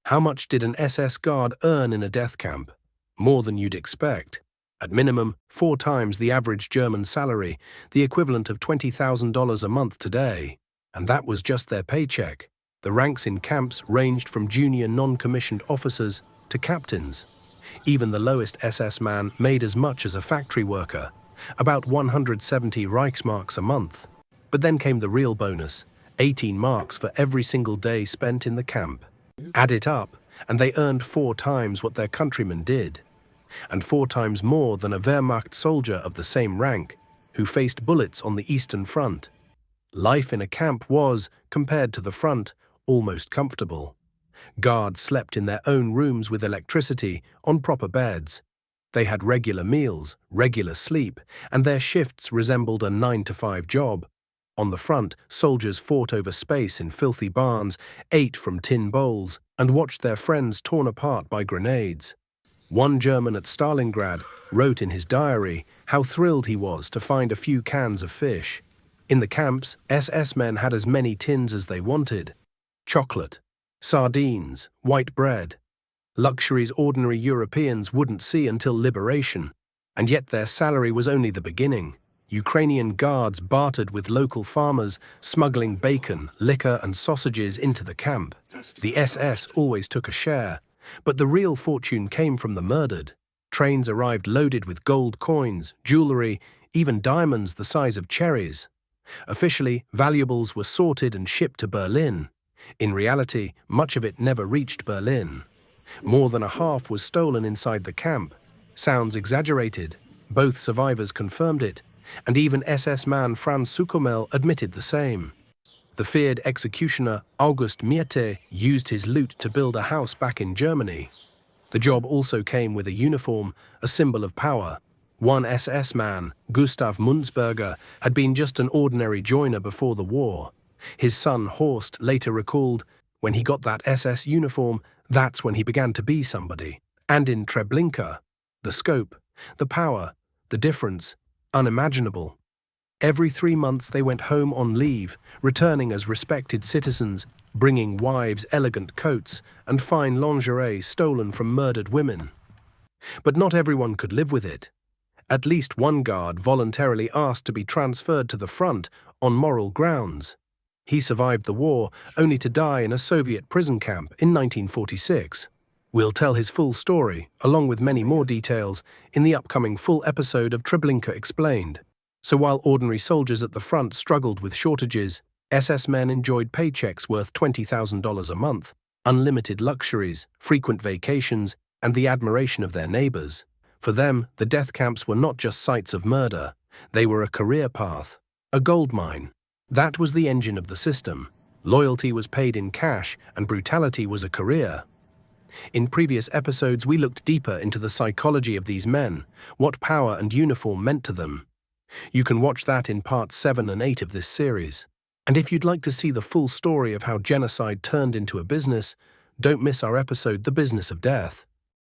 How much did an SS guard earn in a death camp? More than you'd expect. At minimum, 4 times the average German salary, the equivalent of $20,000 a month today. And that was just their paycheck. The ranks in camps ranged from junior non-commissioned officers to captains. Even the lowest SS man made as much as a factory worker, about 170 Reichsmarks a month. But then came the real bonus, 18 marks for every single day spent in the camp. Add it up, and they earned 4 times what their countrymen did, and 4 times more than a Wehrmacht soldier of the same rank, who faced bullets on the Eastern Front. Life in a camp was, compared to the front, almost comfortable. Guards slept in their own rooms with electricity, on proper beds. They had regular meals, regular sleep, and their shifts resembled a 9-to-5 job. On the front, soldiers fought over space in filthy barns, ate from tin bowls, and watched their friends torn apart by grenades. One German at Stalingrad wrote in his diary how thrilled he was to find a few cans of fish. In the camps, SS men had as many tins as they wanted. Chocolate, sardines, white bread. Luxuries ordinary Europeans wouldn't see until liberation, and yet their salary was only the beginning. Ukrainian guards bartered with local farmers, smuggling bacon, liquor and sausages into the camp. The SS always took a share, but the real fortune came from the murdered. Trains arrived loaded with gold coins, jewelry, even diamonds the size of cherries. Officially, valuables were sorted and shipped to Berlin. In reality, much of it never reached Berlin. More than a half was stolen inside the camp. Sounds exaggerated. Both survivors confirmed it, and even SS man Franz Suchomel admitted the same. The feared executioner August Mierte used his loot to build a house back in Germany. The job also came with a uniform, a symbol of power. One SS man, Gustav Munzberger, had been just an ordinary joiner before the war. His son Horst later recalled, when he got that SS uniform, that's when he began to be somebody. And in Treblinka, the scope, the power, the difference, unimaginable. Every 3 months they went home on leave, returning as respected citizens, bringing wives elegant coats and fine lingerie stolen from murdered women. But not everyone could live with it. At least one guard voluntarily asked to be transferred to the front on moral grounds. He survived the war, only to die in a Soviet prison camp in 1946. We'll tell his full story, along with many more details, in the upcoming full episode of Treblinka Explained. So while ordinary soldiers at the front struggled with shortages, SS men enjoyed paychecks worth $20,000 a month, unlimited luxuries, frequent vacations, and the admiration of their neighbors. For them, the death camps were not just sites of murder. They were a career path, a goldmine. That was the engine of the system. Loyalty was paid in cash, and brutality was a career. In previous episodes, we looked deeper into the psychology of these men, what power and uniform meant to them. You can watch that in parts 7 and 8 of this series. And if you'd like to see the full story of how genocide turned into a business, don't miss our episode, The Business of Death.